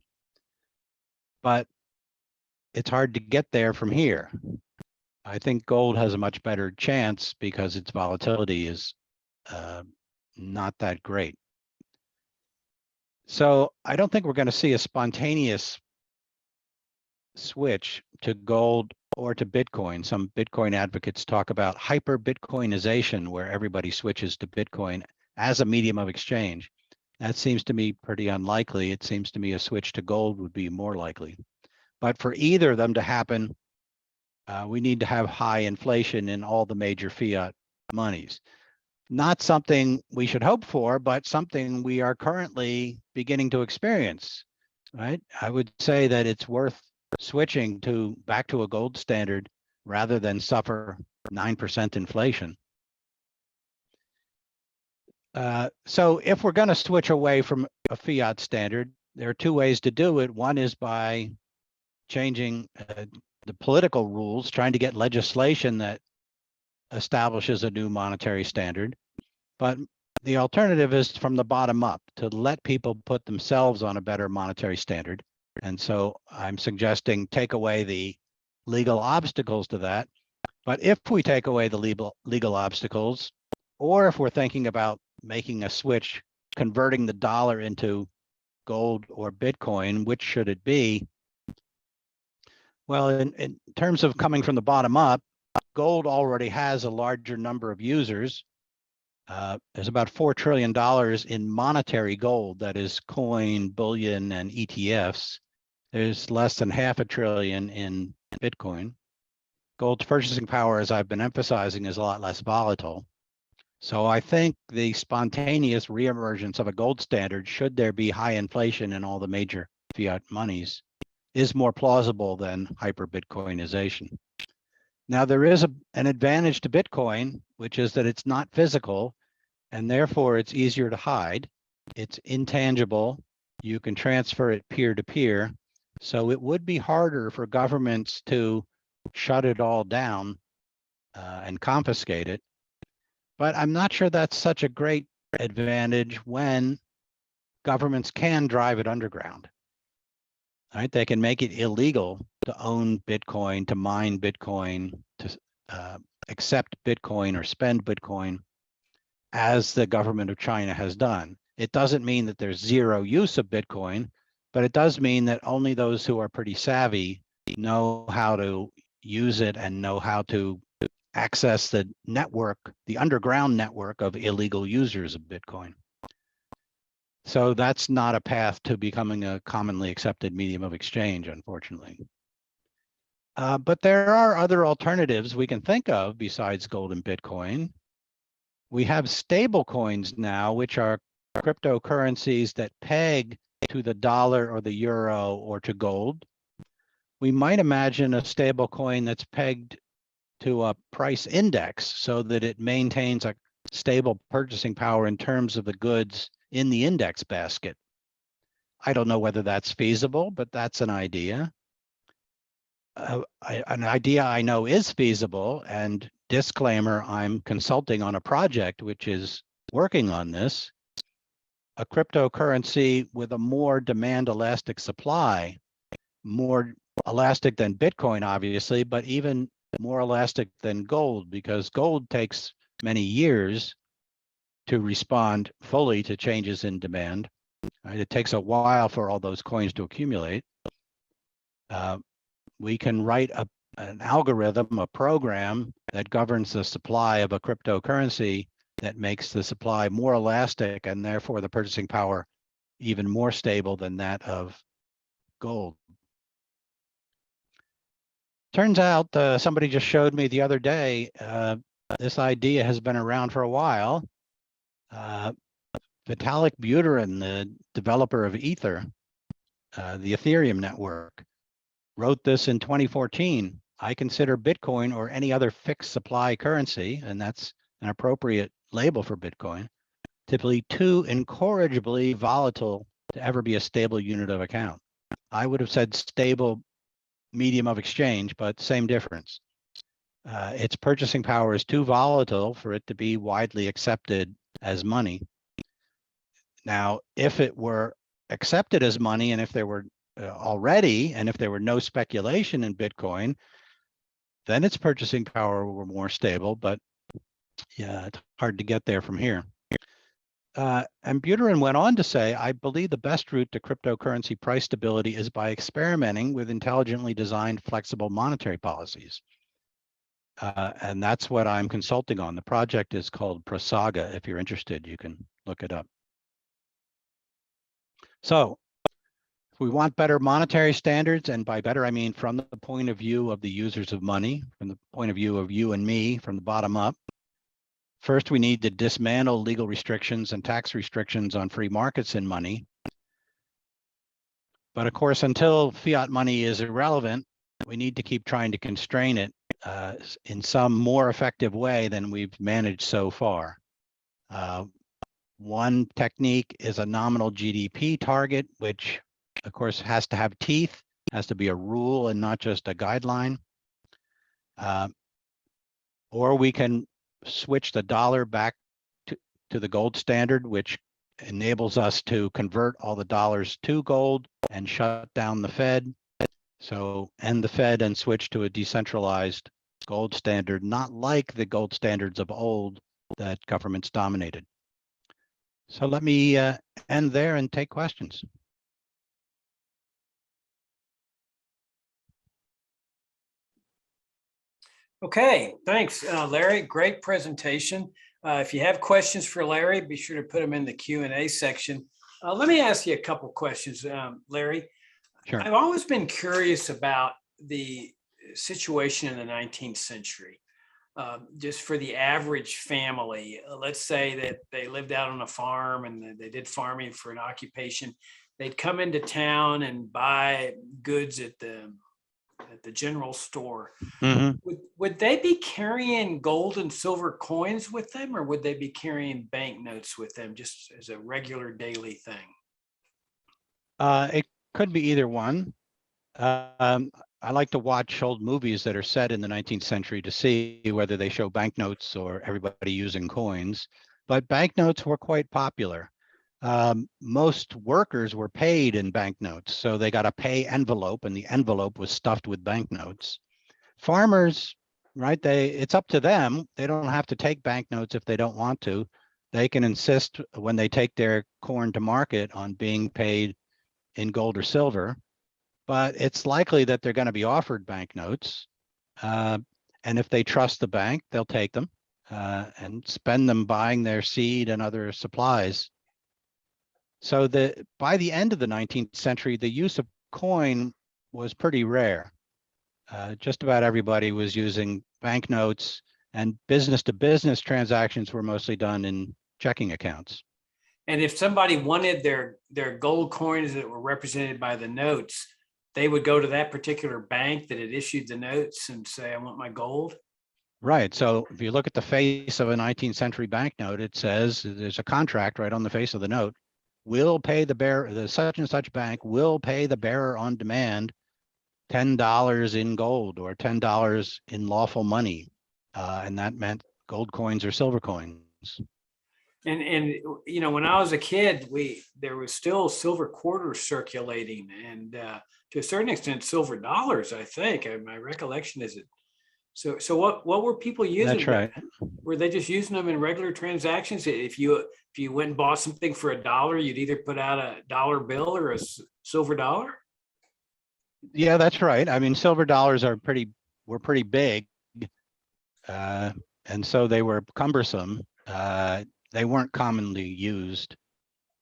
but it's hard to get there from here. I think gold has a much better chance because its volatility is not that great. So I don't think we're going to see a spontaneous switch to gold or to Bitcoin. Some Bitcoin advocates talk about hyper-Bitcoinization, where everybody switches to Bitcoin as a medium of exchange. That seems to me pretty unlikely. It seems to me a switch to gold would be more likely. But for either of them to happen, we need to have high inflation in all the major fiat monies. Not something we should hope for, but something we are currently beginning to experience, right? I would say that it's worth switching back to a gold standard rather than suffer 9% inflation. So if we're going to switch away from a fiat standard, there are two ways to do it. One is by changing the political rules, trying to get legislation that establishes a new monetary standard. But the alternative is from the bottom up, to let people put themselves on a better monetary standard. And so I'm suggesting take away the legal obstacles to that. But if we take away the legal obstacles, or if we're thinking about making a switch, converting the dollar into gold or Bitcoin, which should it be? Well, in terms of coming from the bottom up, gold already has a larger number of users. There's about $4 trillion in monetary gold, that is coin, bullion, and ETFs. There's less than $500 billion in Bitcoin. Gold's purchasing power, as I've been emphasizing, is a lot less volatile. So I think the spontaneous reemergence of a gold standard, should there be high inflation in all the major fiat monies, is more plausible than hyper-Bitcoinization. Now, there is an advantage to Bitcoin, which is that it's not physical, and therefore it's easier to hide. It's intangible. You can transfer it peer-to-peer. So it would be harder for governments to shut it all down and confiscate it. But I'm not sure that's such a great advantage when governments can drive it underground. Right? They can make it illegal to own Bitcoin, to mine Bitcoin, to accept Bitcoin or spend Bitcoin, as the government of China has done. It doesn't mean that there's zero use of Bitcoin, but it does mean that only those who are pretty savvy know how to use it and know how to access the network, the underground network of illegal users of Bitcoin. So that's not a path to becoming a commonly accepted medium of exchange, unfortunately. But there are other alternatives we can think of besides gold and Bitcoin. We have stable coins now, which are cryptocurrencies that peg to the dollar or the euro or to gold. We might imagine a stable coin that's pegged to a price index so that it maintains a stable purchasing power in terms of the goods in the index basket. I don't know whether that's feasible, but that's an idea. An idea I know is feasible, and disclaimer, I'm consulting on a project which is working on this, a cryptocurrency with a more demand elastic supply, more elastic than Bitcoin, obviously, but even more elastic than gold, because gold takes many years to respond fully to changes in demand. Right? It takes a while for all those coins to accumulate. We can write an algorithm, a program that governs the supply of a cryptocurrency that makes the supply more elastic and therefore the purchasing power even more stable than that of gold. Turns out somebody just showed me the other day, this idea has been around for a while. Vitalik Buterin, the developer of Ether, the Ethereum network, wrote this in 2014. I consider Bitcoin or any other fixed supply currency, and that's an appropriate label for Bitcoin, typically too incorrigibly volatile to ever be a stable unit of account. I would have said stable medium of exchange, but same difference. Its purchasing power is too volatile for it to be widely accepted as money. Now, if it were accepted as money, and if there were already, and if there were no speculation in Bitcoin, then its purchasing power were more stable, but yeah, it's hard to get there from here. And Buterin went on to say, I believe the best route to cryptocurrency price stability is by experimenting with intelligently designed flexible monetary policies. And that's what I'm consulting on. The project is called Prasaga. If you're interested, you can look it up. So if we want better monetary standards, and by better, I mean from the point of view of the users of money, from the point of view of you and me, from the bottom up, first, we need to dismantle legal restrictions and tax restrictions on free markets in money. But of course, until fiat money is irrelevant, we need to keep trying to constrain it in some more effective way than we've managed so far. One technique is a nominal GDP target, which of course has to have teeth, has to be a rule and not just a guideline. Or we can switch the dollar back to the gold standard, which enables us to convert all the dollars to gold and shut down the Fed. So end the Fed and switch to a decentralized gold standard, not like the gold standards of old that governments dominated. So let me end there and take questions. Okay, thanks, Larry. Great presentation. If you have questions for Larry, be sure to put them in the Q&A section. Let me ask you a couple questions, Larry. Sure. I've always been curious about the situation in the 19th century. Just for the average family, let's say that they lived out on a farm and they did farming for an occupation. They'd come into town and buy goods at the general store. Mm-hmm. Would they be carrying gold and silver coins with them, or would they be carrying banknotes with them just as a regular daily thing? It could be either one. I like to watch old movies that are set in the 19th century to see whether they show banknotes or everybody using coins. But banknotes were quite popular. Most workers were paid in banknotes, so they got a pay envelope, and the envelope was stuffed with banknotes. Farmers, right, it's up to them. They don't have to take banknotes if they don't want to. They can insist when they take their corn to market on being paid in gold or silver, but it's likely that they're going to be offered banknotes. And if they trust the bank, they'll take them and spend them buying their seed and other supplies. So by the end of the 19th century, the use of coin was pretty rare. Just about everybody was using banknotes, and business-to-business transactions were mostly done in checking accounts. And if somebody wanted their gold coins that were represented by the notes, they would go to that particular bank that had issued the notes and say, I want my gold. Right. So if you look at the face of a 19th century banknote, it says there's a contract right on the face of the note. Will pay the bearer, the such and such bank will pay the bearer on demand $10 in gold or $10 in lawful money. And that meant gold coins or silver coins. And you know, when I was a kid, there was still silver quarters circulating, and to a certain extent, silver dollars. I think my recollection is it. So what were people using? That's right. Were they just using them in regular transactions? If you went and bought something for $1, you'd either put out a dollar bill or a silver dollar. Yeah, that's right. I mean, silver dollars were pretty big, and so they were cumbersome. They weren't commonly used.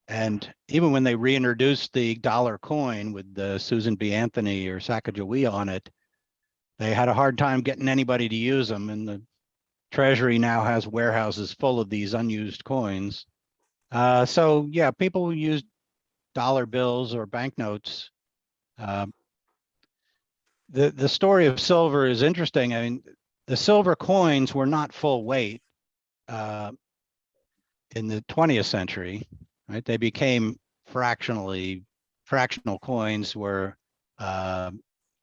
And even when they reintroduced the dollar coin with the Susan B. Anthony or Sacagawea on it, they had a hard time getting anybody to use them. And the Treasury now has warehouses full of these unused coins. So yeah, people used dollar bills or banknotes. The story of silver is interesting. I mean, the silver coins were not full weight. In the 20th century, right? They became fractional coins were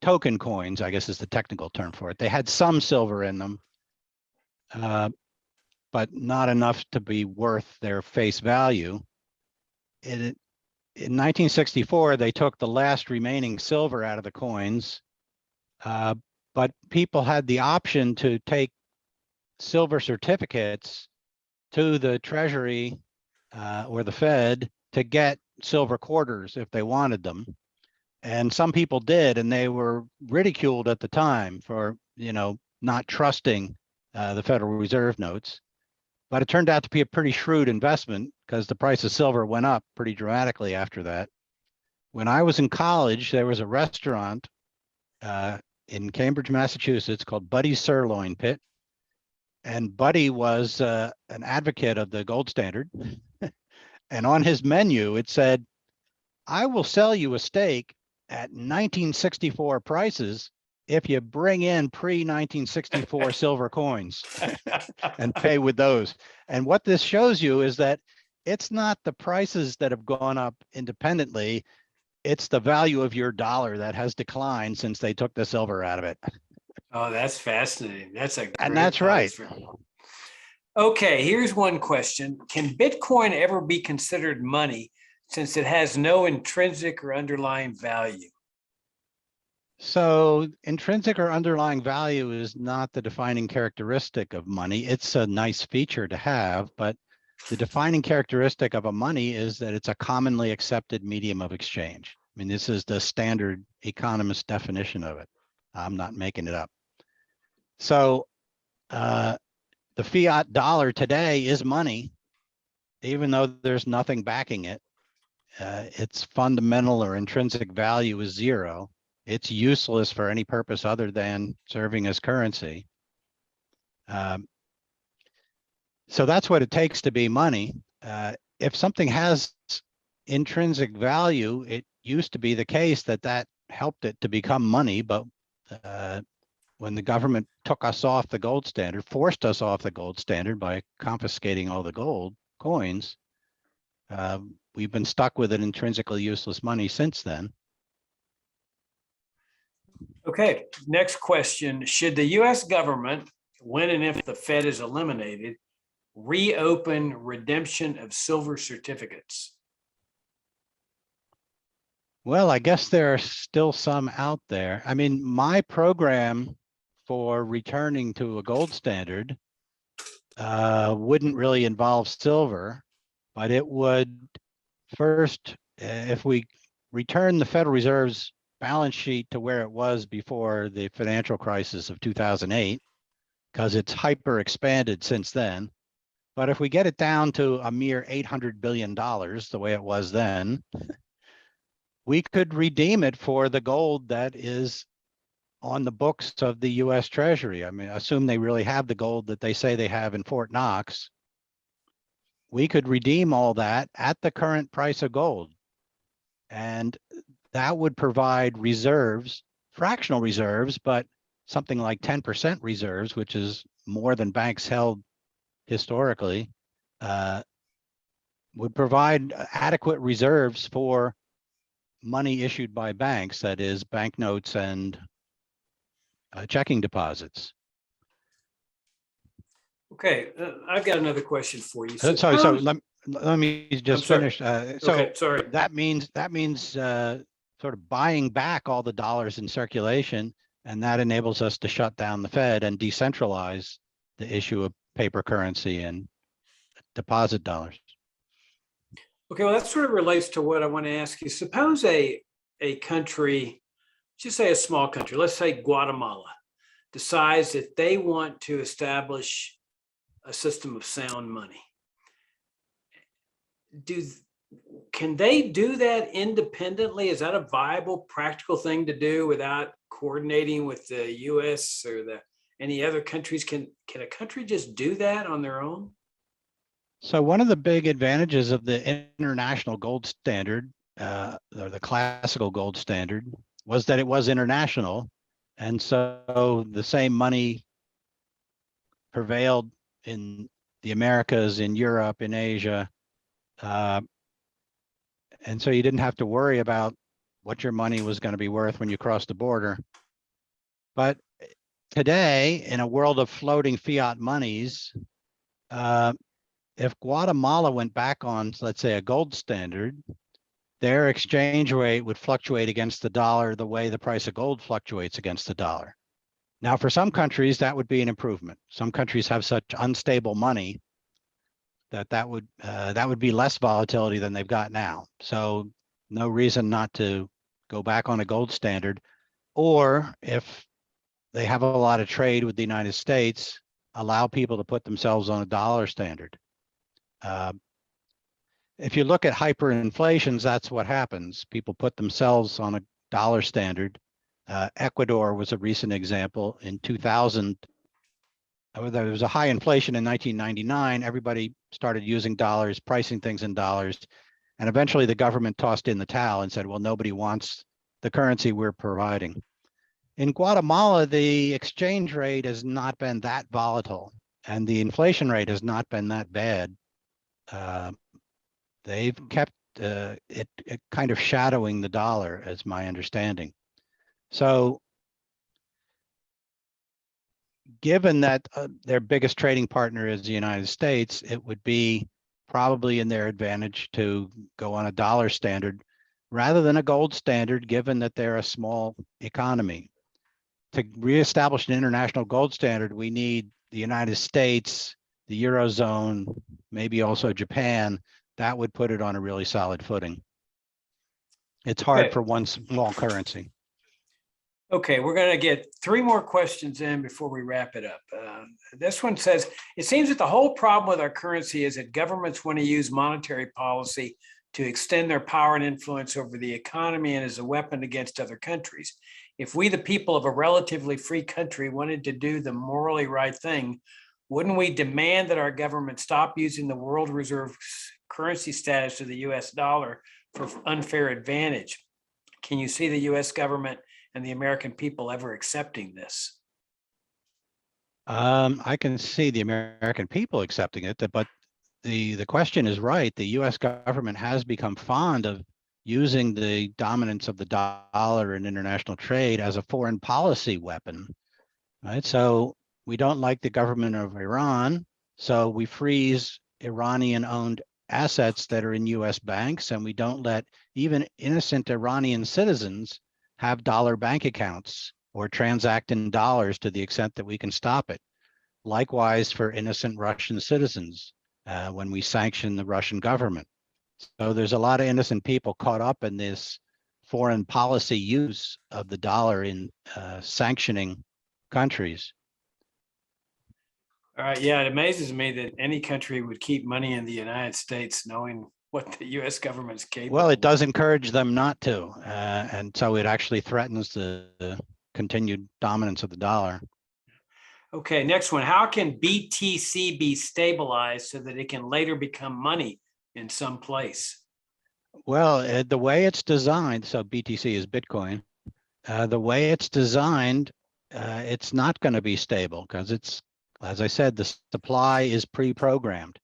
token coins, I guess is the technical term for it. They had some silver in them, but not enough to be worth their face value. In 1964, they took the last remaining silver out of the coins, but people had the option to take silver certificates to the Treasury or the Fed to get silver quarters if they wanted them. And some people did, and they were ridiculed at the time for, not trusting the Federal Reserve notes. But it turned out to be a pretty shrewd investment because the price of silver went up pretty dramatically after that. When I was in college, there was a restaurant in Cambridge, Massachusetts called Buddy's Sirloin Pit. And Buddy was an advocate of the gold standard. And on his menu, it said, I will sell you a steak at 1964 prices if you bring in pre-1964 silver coins and pay with those. And what this shows you is that it's not the prices that have gone up independently. It's the value of your dollar that has declined since they took the silver out of it. Oh, that's fascinating. And that's right. Okay, here's one question. Can Bitcoin ever be considered money since it has no intrinsic or underlying value? So intrinsic or underlying value is not the defining characteristic of money. It's a nice feature to have, but the defining characteristic of a money is that it's a commonly accepted medium of exchange. I mean, this is the standard economist definition of it. I'm not making it up. So the fiat dollar today is money, even though there's nothing backing it. Its fundamental or intrinsic value is zero. It's useless for any purpose other than serving as currency. So that's what it takes to be money. If something has intrinsic value, it used to be the case that helped it to become money, but when the government took us off the gold standard, forced us off the gold standard by confiscating all the gold coins, we've been stuck with an intrinsically useless money since then. Okay, next question. Should the US government, when and if the Fed is eliminated, reopen redemption of silver certificates? Well, I guess there are still some out there. I mean, my program for returning to a gold standard wouldn't really involve silver, but it would first, if we return the Federal Reserve's balance sheet to where it was before the financial crisis of 2008, because it's hyper expanded since then. But if we get it down to a mere $800 billion, the way it was then, we could redeem it for the gold that is on the books of the US Treasury. I mean, assume they really have the gold that they say they have in Fort Knox. We could redeem all that at the current price of gold. And that would provide reserves, fractional reserves, but something like 10% reserves, which is more than banks held historically, would provide adequate reserves for money issued by banks, that is banknotes and checking deposits. Okay, I've got another question for you. So let me just finish. Okay, sorry. That means sort of buying back all the dollars in circulation, and that enables us to shut down the Fed and decentralize the issue of paper currency and deposit dollars. Okay, well, that sort of relates to what I want to ask you. Suppose a country, just say a small country, let's say Guatemala, decides that they want to establish a system of sound money. Can they do that independently? Is that a viable, practical thing to do without coordinating with the US or any other countries? Can a country just do that on their own? So one of the big advantages of the international gold standard, or the classical gold standard, was that it was international. And so the same money prevailed in the Americas, in Europe, in Asia. And so you didn't have to worry about what your money was going to be worth when you crossed the border. But today, in a world of floating fiat monies, if Guatemala went back on, let's say, a gold standard, their exchange rate would fluctuate against the dollar the way the price of gold fluctuates against the dollar. Now, for some countries, that would be an improvement. Some countries have such unstable money that would be less volatility than they've got now. So no reason not to go back on a gold standard. Or if they have a lot of trade with the United States, allow people to put themselves on a dollar standard. If you look at hyperinflations, that's what happens. People put themselves on a dollar standard. Ecuador was a recent example. In 2000, there was a high inflation in 1999. Everybody started using dollars, pricing things in dollars. And eventually the government tossed in the towel and said, well, nobody wants the currency we're providing. In Guatemala, the exchange rate has not been that volatile, and the inflation rate has not been that bad. They've kept it kind of shadowing the dollar, as my understanding. So given that their biggest trading partner is the United States, it would be probably in their advantage to go on a dollar standard rather than a gold standard, given that they're a small economy. To reestablish an international gold standard, we need the United States, the Eurozone, maybe also Japan. That would put it on a really solid footing. It's hard for one small currency. Okay, we're going to get 3 more questions in before we wrap it up. This one says, it seems that the whole problem with our currency is that governments want to use monetary policy to extend their power and influence over the economy and as a weapon against other countries. If we, the people of a relatively free country, wanted to do the morally right thing, wouldn't we demand that our government stop using the world reserve currency status of the US dollar for unfair advantage? Can you see the US government and the American people ever accepting this? I can see the American people accepting it, but the question is right. The US government has become fond of using the dominance of the dollar in international trade as a foreign policy weapon, right? So we don't like the government of Iran, so we freeze Iranian-owned assets that are in US banks, and we don't let even innocent Iranian citizens have dollar bank accounts or transact in dollars to the extent that we can stop it. Likewise for innocent Russian citizens when we sanction the Russian government. So there's a lot of innocent people caught up in this foreign policy use of the dollar in sanctioning countries. All right, yeah, it amazes me that any country would keep money in the United States knowing what the US government's capable. Well, it does encourage them not to. And so it actually threatens the continued dominance of the dollar. Okay, next one. How can BTC be stabilized so that it can later become money in some place? Well, the way it's designed, so BTC is Bitcoin, the way it's designed, it's not going to be stable because it's, as I said, the supply is pre-programmed.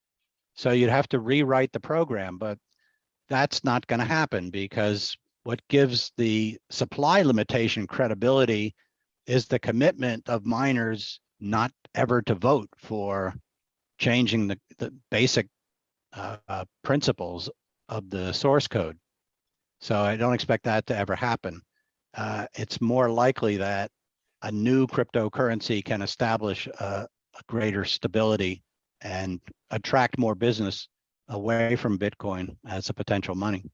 So you'd have to rewrite the program, but that's not going to happen because what gives the supply limitation credibility is the commitment of miners not ever to vote for changing the basic principles of the source code. So I don't expect that to ever happen. It's more likely that a new cryptocurrency can establish a greater stability and attract more business away from Bitcoin as a potential money.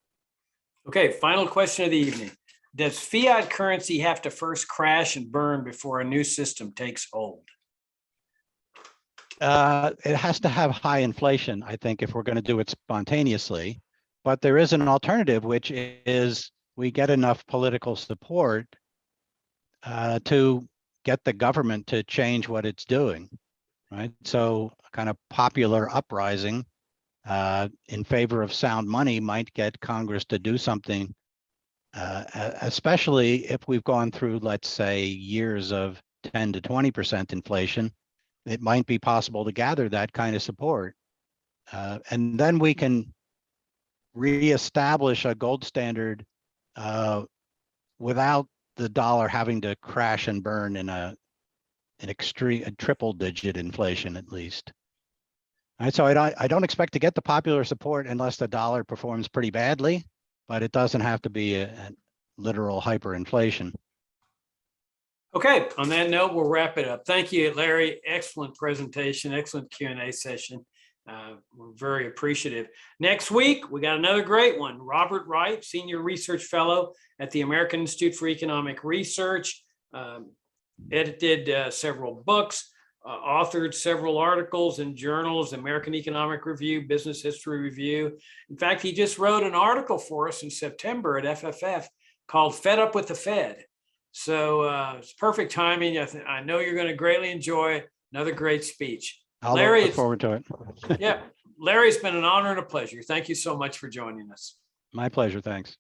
Okay, final question of the evening. Does fiat currency have to first crash and burn before a new system takes hold? It has to have high inflation, I think, if we're going to do it spontaneously. But there is an alternative, which is we get enough political support to get the government to change what it's doing, right? So a kind of popular uprising in favor of sound money might get Congress to do something, especially if we've gone through, let's say, years of 10 to 20% inflation. It might be possible to gather that kind of support. And then we can reestablish a gold standard without the dollar having to crash and burn in a triple digit inflation at least. All right, so I don't expect to get the popular support unless the dollar performs pretty badly, but it doesn't have to be a literal hyperinflation. Okay, on that note, we'll wrap it up. Thank you, Larry. Excellent presentation, excellent Q&A session. We're very appreciative. Next week, we got another great one. Robert Wright, Senior Research Fellow at the American Institute for Economic Research, edited several books, authored several articles in journals, American Economic Review, Business History Review. In fact, he just wrote an article for us in September at FFF called Fed Up with the Fed. So it's perfect timing. I know you're going to greatly enjoy another great speech. I'll Larry, look forward to it. Yeah, Larry, it's been an honor and a pleasure. Thank you so much for joining us. My pleasure. Thanks.